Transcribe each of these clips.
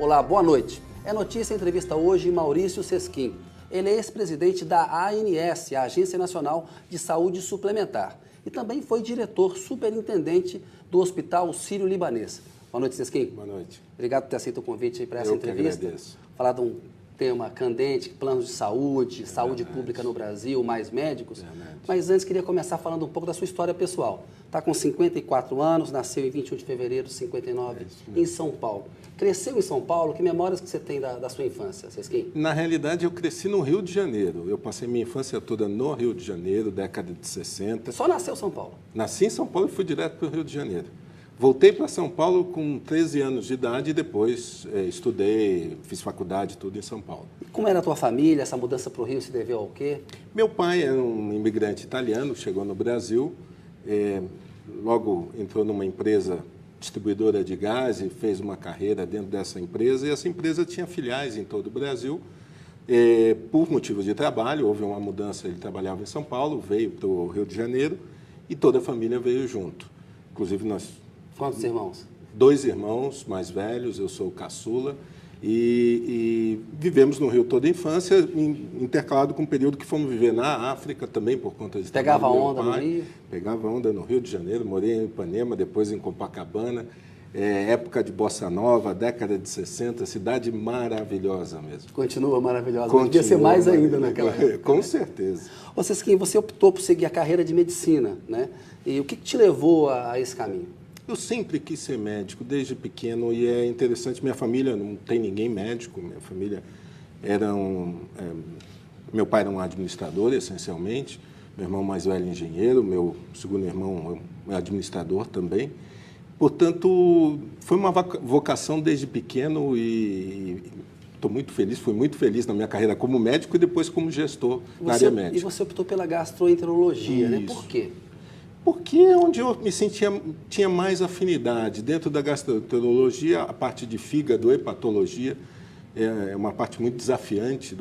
Olá, boa noite. É notícia a entrevista hoje Maurício Sesquim. Ele é ex-presidente da ANS, a Agência Nacional de Saúde Suplementar. E também foi diretor superintendente do Hospital Sírio-Libanês. Boa noite, Sesquim. Boa noite. Obrigado por ter aceito o convite para essa entrevista. Que agradeço. Falar de um tema candente, planos de saúde, saúde pública no Brasil, mais médicos. Mas antes queria começar falando um pouco da sua história pessoal. Está com 54 anos, nasceu em 21 de fevereiro de 59 em São Paulo. Cresceu em São Paulo, que memórias que você tem da sua infância, Sesquim? Na realidade, eu cresci no Rio de Janeiro. Eu passei minha infância toda no Rio de Janeiro, década de 60. Só nasceu em São Paulo? Nasci em São Paulo e fui direto para o Rio de Janeiro. Voltei para São Paulo com 13 anos de idade e depois estudei, fiz faculdade, tudo em São Paulo. E como era a tua família? Essa mudança para o Rio se deveu ao quê? Meu pai era um imigrante italiano, chegou no Brasil, logo entrou numa empresa distribuidora de gás e fez uma carreira dentro dessa empresa. E essa empresa tinha filiais em todo o Brasil. Por motivos de trabalho, houve uma mudança, ele trabalhava em São Paulo, veio para o Rio de Janeiro e toda a família veio junto. Inclusive nós... Quantos irmãos? 2 irmãos mais velhos, eu sou o caçula, e vivemos no Rio toda a infância, intercalado com um período que fomos viver na África também, por conta de trabalho Pegava do meu onda pai. no Rio? Pegava onda no Rio de Janeiro, morei em Ipanema, depois em Copacabana, época de Bossa Nova, década de 60, cidade maravilhosa mesmo. Continua maravilhosa, podia ser mais ainda naquela época. Com certeza. Ô, Sesquim, você optou por seguir a carreira de medicina, né? E o que te levou a esse caminho? Eu sempre quis ser médico, desde pequeno, e é interessante, minha família não tem ninguém médico, minha família meu pai era um administrador, essencialmente, meu irmão mais velho engenheiro, meu segundo irmão é administrador também. Portanto, foi uma vocação desde pequeno e estou muito feliz, fui muito feliz na minha carreira como médico e depois como gestor na área médica. E você optou pela gastroenterologia, né? Por quê? Porque é onde eu me tinha mais afinidade. Dentro da gastroenterologia, a parte de fígado, hepatologia, é uma parte muito desafiante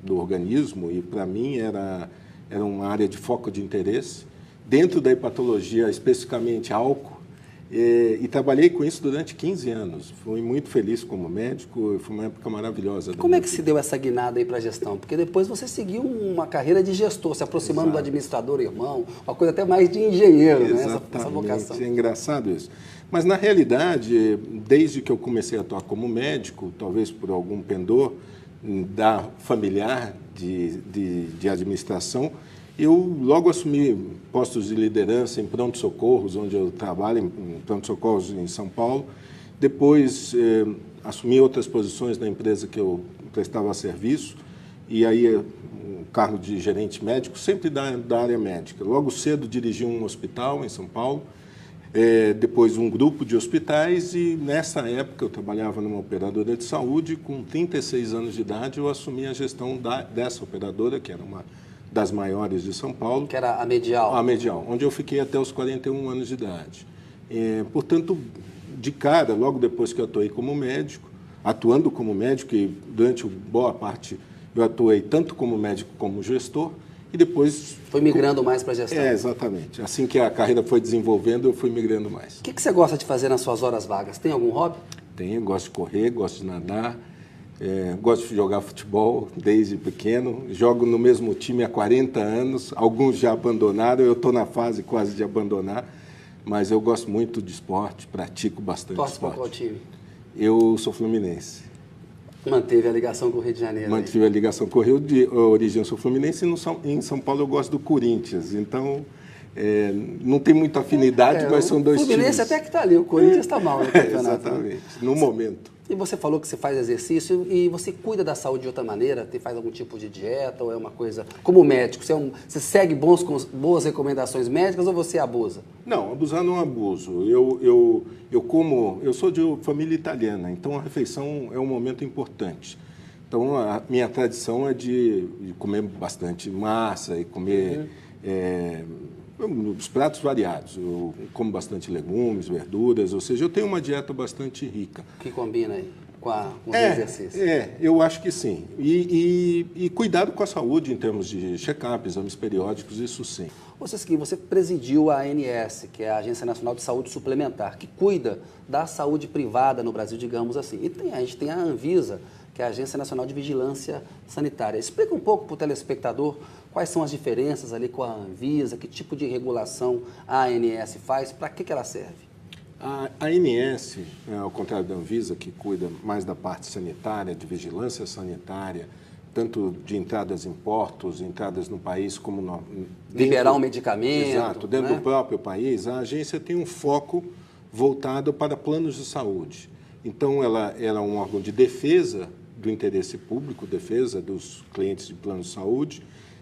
do organismo e, para mim, era uma área de foco de interesse. Dentro da hepatologia, especificamente álcool, e trabalhei com isso durante 15 anos. Fui muito feliz como médico, foi uma época maravilhosa. Como é que se deu essa guinada aí para a gestão? Porque depois você seguiu uma carreira de gestor, se aproximando do administrador irmão, uma coisa até mais de engenheiro, né? Essa vocação. É engraçado isso. Mas, na realidade, desde que eu comecei a atuar como médico, talvez por algum pendor da familiar de administração, eu logo assumi postos de liderança em pronto-socorros, onde eu trabalho, em pronto-socorros em São Paulo. Depois, assumi outras posições na empresa que eu prestava serviço, e aí o cargo de gerente médico, sempre da área médica. Logo cedo, dirigi um hospital em São Paulo, depois um grupo de hospitais, e nessa época eu trabalhava numa operadora de saúde. Com 36 anos de idade, eu assumi a gestão dessa operadora, que era uma das maiores de São Paulo. Que era a Medial. A Medial, onde eu fiquei até os 41 anos de idade. Portanto, de cara, logo depois que eu atuei como médico, atuando como médico, e durante boa parte eu atuei tanto como médico como gestor, e depois... Foi migrando mais para a gestão. Exatamente. Assim que a carreira foi desenvolvendo, eu fui migrando mais. O que você gosta de fazer nas suas horas vagas? Tem algum hobby? Tenho, gosto de correr, gosto de nadar. Gosto de jogar futebol desde pequeno, jogo no mesmo time há 40 anos, alguns já abandonaram, eu estou na fase quase de abandonar, mas eu gosto muito de esporte, pratico bastante esporte. Torce para qual time? Eu sou fluminense. Manteve a ligação com o Rio de Janeiro? Mantive a ligação com o Rio, de origem eu sou fluminense, e em São Paulo eu gosto do Corinthians, então não tem muita afinidade, mas são dois times. O Fluminense até que está ali, o Corinthians está mal no campeonato. Exatamente, no momento. E você falou que você faz exercício e você cuida da saúde de outra maneira? Faz algum tipo de dieta ou é uma coisa... Como médico, você segue boas recomendações médicas ou você abusa? Não, abusar não abuso. Eu sou de família italiana, então a refeição é um momento importante. Então a minha tradição é de comer bastante massa e comer... os pratos variados. Eu como bastante legumes, verduras, ou seja, eu tenho uma dieta bastante rica. O que combina aí? com os exercícios? Eu acho que sim. E cuidado com a saúde em termos de check-up, exames periódicos, isso sim. Você presidiu a ANS, que é a Agência Nacional de Saúde Suplementar, que cuida da saúde privada no Brasil, digamos assim. E a gente tem a Anvisa, que é a Agência Nacional de Vigilância Sanitária. Explica um pouco para o telespectador quais são as diferenças ali com a Anvisa, que tipo de regulação a ANS faz, para que ela serve? A ANS, ao contrário da Anvisa, que cuida mais da parte sanitária, de vigilância sanitária, tanto de entradas em portos, entradas no país, como liberar um medicamento. Exato, dentro do próprio país, a agência tem um foco voltado para planos de saúde. Então, ela é um órgão de defesa do interesse público, defesa dos clientes de plano de saúde,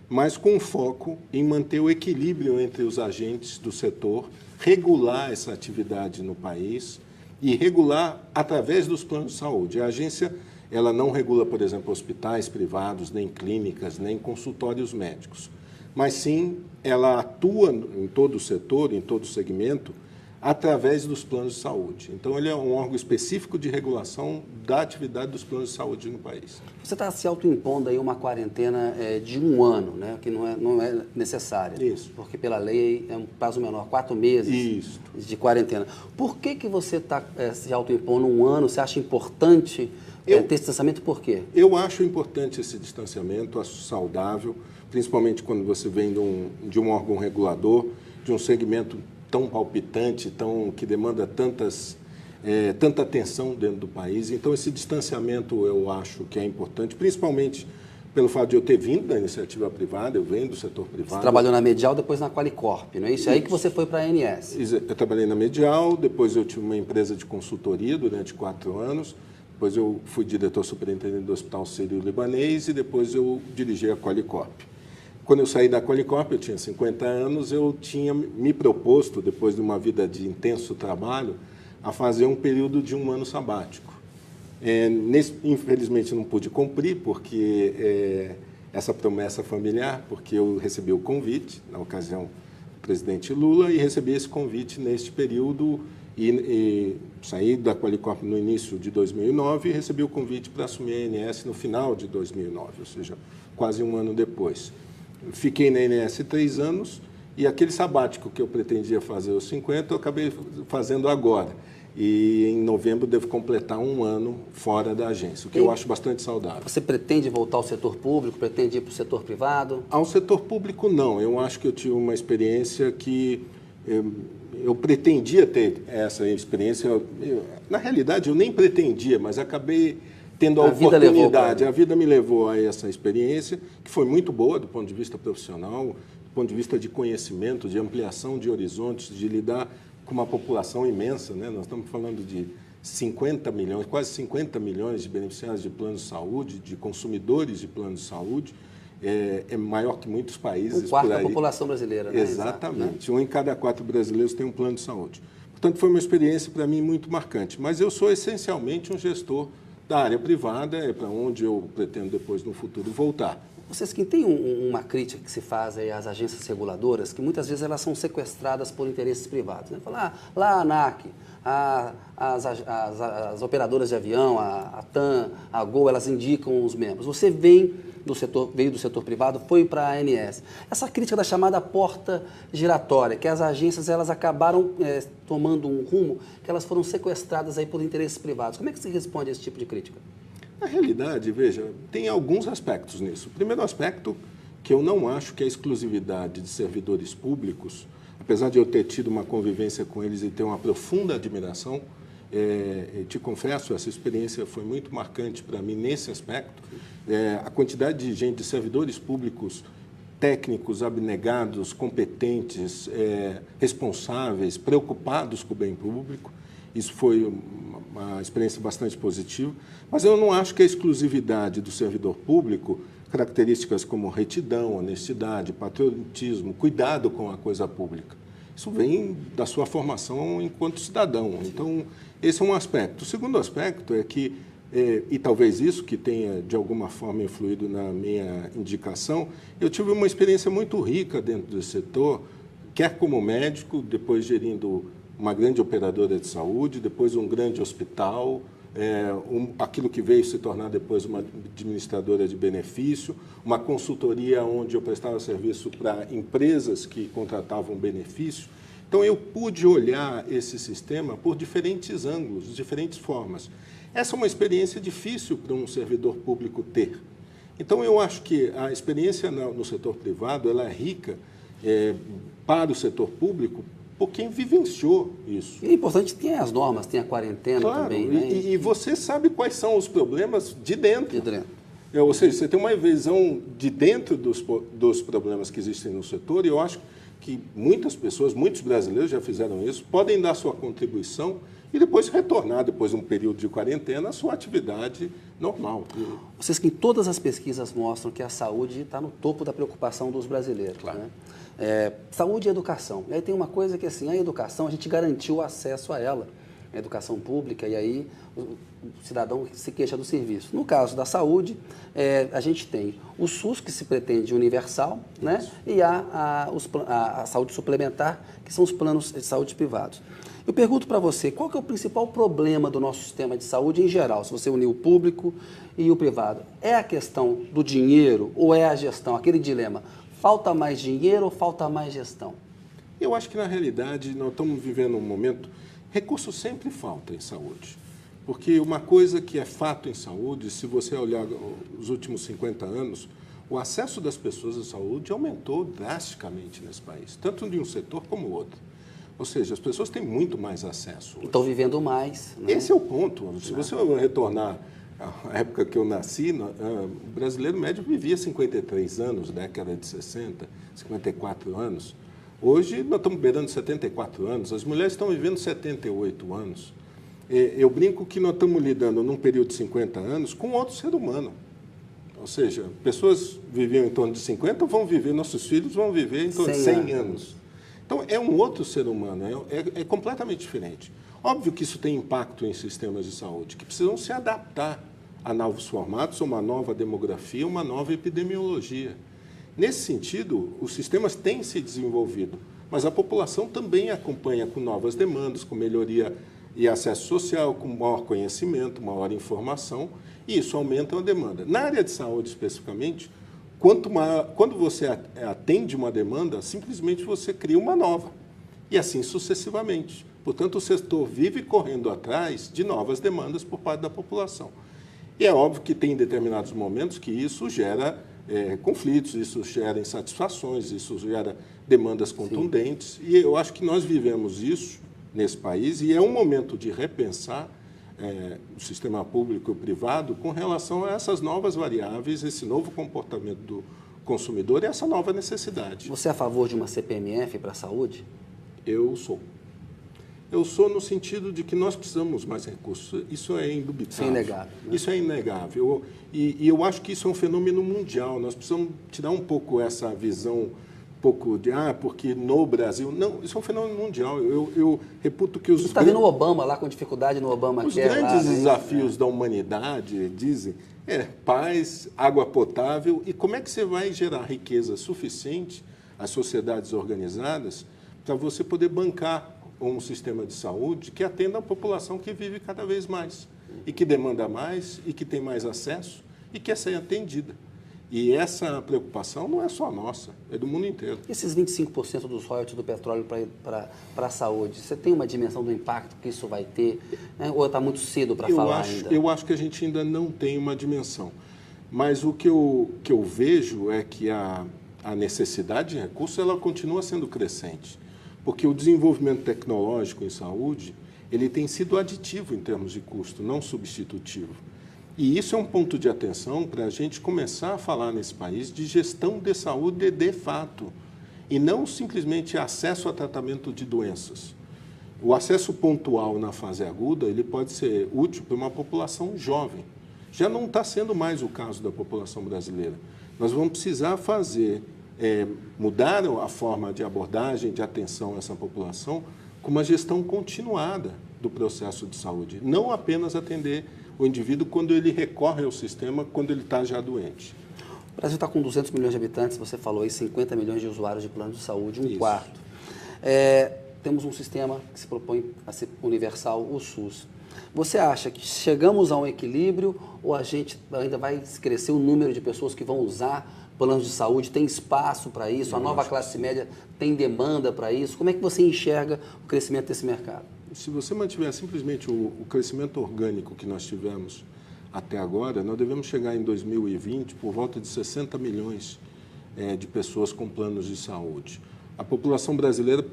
mas com foco em manter o equilíbrio entre os agentes do setor, regular essa atividade no país e regular através dos planos de saúde. A agência ela não regula, por exemplo, hospitais privados, nem clínicas, nem consultórios médicos, mas sim ela atua em todo o setor, em todo o segmento, através dos planos de saúde. Então, ele é um órgão específico de regulação da atividade dos planos de saúde no país. Você está se autoimpondo aí uma quarentena de 1 ano, né? Que não é necessária. Isso. Porque pela lei é um prazo menor, 4 meses Isso. de quarentena. Por que você está se autoimpondo 1 ano? Você acha importante ter esse distanciamento? Por quê? Eu acho importante esse distanciamento, acho saudável, principalmente quando você vem de um órgão regulador, de um segmento tão palpitante, que demanda tanta atenção dentro do país. Então, esse distanciamento eu acho que é importante, principalmente pelo fato de eu ter vindo da iniciativa privada, eu venho do setor privado. Você trabalhou na Medial, depois na Qualicorp, não é isso? Aí que você foi para a ANS. Eu trabalhei na Medial, depois eu tive uma empresa de consultoria durante 4 anos, depois eu fui diretor superintendente do Hospital Sírio-Libanês e depois eu dirigi a Qualicorp. Quando eu saí da Qualicorp, eu tinha 50 anos, eu tinha me proposto, depois de uma vida de intenso trabalho, a fazer um período de 1 ano sabático. Infelizmente, não pude cumprir, porque essa promessa familiar, porque eu recebi o convite, na ocasião, do presidente Lula, e recebi esse convite neste período, e saí da Qualicorp no início de 2009 e recebi o convite para assumir a ANS no final de 2009, ou seja, quase 1 ano depois. Fiquei na ANS 3 anos e aquele sabático que eu pretendia fazer aos 50, eu acabei fazendo agora. E em novembro devo completar 1 ano fora da agência, o que eu acho bastante saudável. Você pretende voltar ao setor público, pretende ir para o setor privado? Ao setor público, não. Eu acho que eu tive uma experiência que eu pretendia ter essa experiência. Na realidade, eu nem pretendia, mas acabei tendo a oportunidade. A vida me levou a essa experiência, que foi muito boa do ponto de vista profissional, do ponto de vista de conhecimento, de ampliação de horizontes, de lidar com uma população imensa, né? Nós estamos falando de 50 milhões, quase 50 milhões de beneficiários de plano de saúde, de consumidores de plano de saúde. É maior que muitos países. 1/4 da população brasileira, né? Exatamente. 1 em cada 4 brasileiros tem um plano de saúde. Portanto, foi uma experiência para mim muito marcante. Mas eu sou essencialmente um gestor da área privada, é para onde eu pretendo depois, no futuro, voltar. Vocês que têm uma crítica que se faz aí às agências reguladoras, que muitas vezes elas são sequestradas por interesses privados. Né? Falar, lá a ANAC, as operadoras de avião, a TAM, a Gol, elas indicam os membros. Você veio do setor privado, foi para a ANS. Essa crítica da chamada porta giratória, que as agências elas acabaram tomando um rumo, que elas foram sequestradas aí por interesses privados. Como é que se responde a esse tipo de crítica? Na realidade, veja, tem alguns aspectos nisso. O primeiro aspecto, que eu não acho que é a exclusividade de servidores públicos, apesar de eu ter tido uma convivência com eles e ter uma profunda admiração, te confesso, essa experiência foi muito marcante para mim nesse aspecto. A quantidade de gente, de servidores públicos, técnicos, abnegados, competentes, responsáveis, preocupados com o bem público, isso foi uma experiência bastante positiva, mas eu não acho que a exclusividade do servidor público, características como retidão, honestidade, patriotismo, cuidado com a coisa pública, isso vem da sua formação enquanto cidadão. Então, esse é um aspecto. O segundo aspecto é que, e talvez isso que tenha de alguma forma influído na minha indicação, eu tive uma experiência muito rica dentro desse setor, quer como médico, depois gerindo uma grande operadora de saúde, depois um grande hospital, aquilo que veio se tornar depois uma administradora de benefício, uma consultoria onde eu prestava serviço para empresas que contratavam benefício. Então, eu pude olhar esse sistema por diferentes ângulos, diferentes formas. Essa é uma experiência difícil para um servidor público ter. Então, eu acho que a experiência no setor privado ela é rica para o setor público por quem vivenciou isso. E é importante que tenha as normas, tem a quarentena também. Né? E você sabe quais são os problemas de dentro. De dentro. Ou seja, você tem uma visão de dentro dos problemas que existem no setor, e eu acho que muitas pessoas, muitos brasileiros já fizeram isso, podem dar sua contribuição e depois retornar, depois de um período de quarentena, à sua atividade normal. Vocês que em todas as pesquisas mostram que a saúde está no topo da preocupação dos brasileiros. Claro. Né? Saúde e educação. E aí tem uma coisa que assim, a educação, a gente garantiu o acesso a ela, a educação pública, e aí o cidadão se queixa do serviço. No caso da saúde, a gente tem o SUS, que se pretende universal, né? E a saúde suplementar, que são os planos de saúde privados. Eu pergunto para você, qual que é o principal problema do nosso sistema de saúde em geral, se você unir o público e o privado? É a questão do dinheiro ou é a gestão, aquele dilema? Falta mais dinheiro ou falta mais gestão? Eu acho que, na realidade, nós estamos vivendo um momento... Recursos sempre faltam em saúde. Porque uma coisa que é fato em saúde, se você olhar os últimos 50 anos, o acesso das pessoas à saúde aumentou drasticamente nesse país, tanto de um setor como o outro. Ou seja, as pessoas têm muito mais acesso. Estão vivendo mais. Né? Esse é o ponto. Se você retornar à época que eu nasci, o brasileiro médio vivia 53 anos, década de 60, 54 anos. Hoje nós estamos beirando 74 anos, as mulheres estão vivendo 78 anos. Eu brinco que nós estamos lidando num período de 50 anos com outro ser humano. Ou seja, pessoas viviam em torno de 50, vão viver, nossos filhos vão viver em torno de 100 anos. Então, é um outro ser humano, é completamente diferente. Óbvio que isso tem impacto em sistemas de saúde, que precisam se adaptar a novos formatos, a uma nova demografia, uma nova epidemiologia. Nesse sentido, os sistemas têm se desenvolvido, mas a população também acompanha com novas demandas, com melhoria e acesso social, com maior conhecimento, maior informação, e isso aumenta a demanda. Na área de saúde, especificamente, quando você atende uma demanda, simplesmente você cria uma nova, e assim sucessivamente. Portanto, o setor vive correndo atrás de novas demandas por parte da população. E é óbvio que tem determinados momentos que isso gera conflitos, isso gera insatisfações, isso gera demandas contundentes. Sim. E eu acho que nós vivemos isso nesse país e é um momento de repensar o sistema público e o privado com relação a essas novas variáveis, esse novo comportamento do consumidor e essa nova necessidade. Você é a favor de uma CPMF para a saúde? Eu sou. Eu sou no sentido de que nós precisamos mais recursos. Isso é indubitável. Isso é inegável. Né? Isso é inegável. E eu acho que isso é um fenômeno mundial. Nós precisamos tirar um pouco essa visão, porque no Brasil... Não, isso é um fenômeno mundial. Eu reputo que os... Você está vendo o Obama lá com dificuldade no Obama Os grandes desafios da humanidade, dizem, paz, água potável. E como é que você vai gerar riqueza suficiente às sociedades organizadas para você poder bancar um sistema de saúde que atenda a população que vive cada vez mais e que demanda mais e que tem mais acesso e quer ser atendida. E essa preocupação não é só nossa, é do mundo inteiro. E esses 25% dos royalties do petróleo para a saúde, você tem uma dimensão do impacto que isso vai ter? Né? Ou está muito cedo para falar ainda? Eu acho que a gente ainda não tem uma dimensão. Mas o que eu vejo é que a necessidade de recursos ela continua sendo crescente. Porque o desenvolvimento tecnológico em saúde, ele tem sido aditivo em termos de custo, não substitutivo. E isso é um ponto de atenção para a gente começar a falar nesse país de gestão de saúde de fato, e não simplesmente acesso a tratamento de doenças. O acesso pontual na fase aguda, ele pode ser útil para uma população jovem. Já não está sendo mais o caso da população brasileira. Nós vamos precisar mudar a forma de abordagem, de atenção a essa população com uma gestão continuada do processo de saúde. Não apenas atender o indivíduo quando ele recorre ao sistema, quando ele está já doente. O Brasil está com 200 milhões de habitantes, você falou aí, 50 milhões de usuários de plano de saúde, um quarto. Temos um sistema que se propõe a ser universal, o SUS. Você acha que chegamos a um equilíbrio ou a gente ainda vai crescer o número de pessoas que vão usar planos de saúde? Tem espaço para isso? A nova classe média tem demanda para isso? Como é que você enxerga o crescimento desse mercado? Se você mantiver simplesmente o crescimento orgânico que nós tivemos até agora, nós devemos chegar em 2020 por volta de 60 milhões de pessoas com planos de saúde. A população brasileira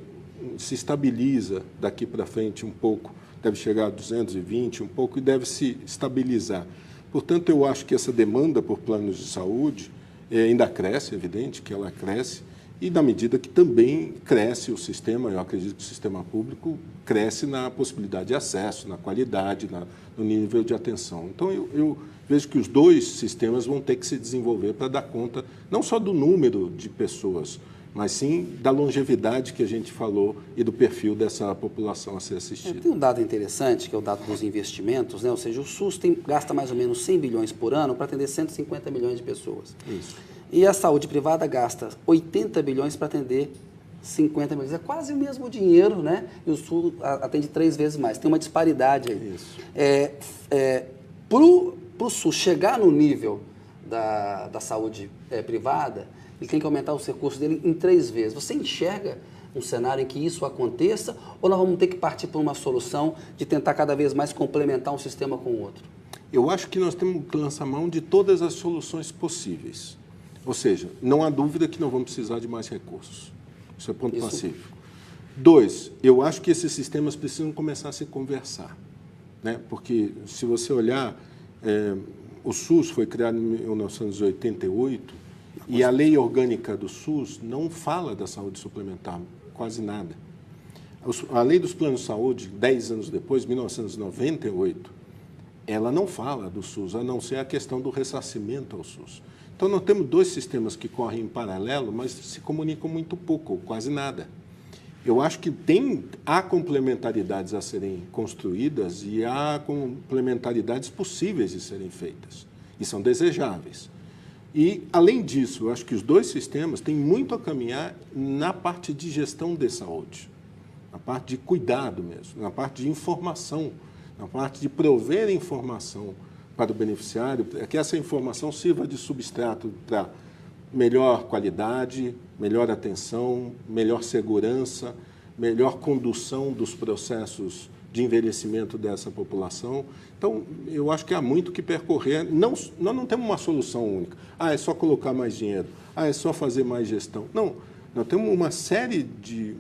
se estabiliza daqui para frente um pouco, deve chegar a 220 um pouco e deve se estabilizar. Portanto, eu acho que essa demanda por planos de saúde ainda cresce, é evidente que ela cresce, e na medida que também cresce o sistema, eu acredito que o sistema público cresce na possibilidade de acesso, na qualidade, no nível de atenção. Então, eu vejo que os dois sistemas vão ter que se desenvolver para dar conta não só do número de pessoas, mas sim da longevidade que a gente falou e do perfil dessa população a ser assistida. Tem um dado interessante, que é o dado dos investimentos, né? Ou seja, o SUS gasta mais ou menos 100 bilhões por ano para atender 150 milhões de pessoas. Isso. E a saúde privada gasta 80 bilhões para atender 50 milhões. É quase o mesmo dinheiro, né? E o SUS atende 3 vezes mais. Tem uma disparidade aí. Isso. Para o SUS chegar no nível da saúde privada, ele tem que aumentar os recursos dele em 3 vezes. Você enxerga um cenário em que isso aconteça ou nós vamos ter que partir para uma solução de tentar cada vez mais complementar um sistema com o outro? Eu acho que nós temos que lançar mão de todas as soluções possíveis. Ou seja, não há dúvida que não vamos precisar de mais recursos. Isso é ponto pacífico. 2, eu acho que esses sistemas precisam começar a se conversar, né? Porque, se você olhar, o SUS foi criado em 1988 e a lei orgânica do SUS não fala da saúde suplementar, quase nada. A lei dos planos de saúde, 10 anos depois, 1998, ela não fala do SUS, a não ser a questão do ressarcimento ao SUS. Então, nós temos 2 sistemas que correm em paralelo, mas se comunicam muito pouco, ou quase nada. Eu acho que há complementaridades a serem construídas e há complementaridades possíveis de serem feitas, e são desejáveis. E, além disso, eu acho que os 2 sistemas têm muito a caminhar na parte de gestão de saúde, na parte de cuidado mesmo, na parte de informação, na parte de prover informação para o beneficiário, que essa informação sirva de substrato para melhor qualidade, melhor atenção, melhor segurança, melhor condução dos processos de envelhecimento dessa população. Então, eu acho que há muito que percorrer. Nós não temos uma solução única. É só colocar mais dinheiro. É só fazer mais gestão. Não, nós temos uma série de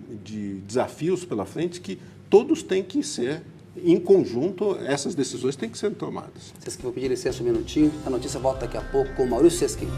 desafios pela frente que todos têm que ser, em conjunto, essas decisões têm que ser tomadas. Sesquim, vou pedir licença um minutinho. A notícia volta daqui a pouco com o Maurício Sesquim.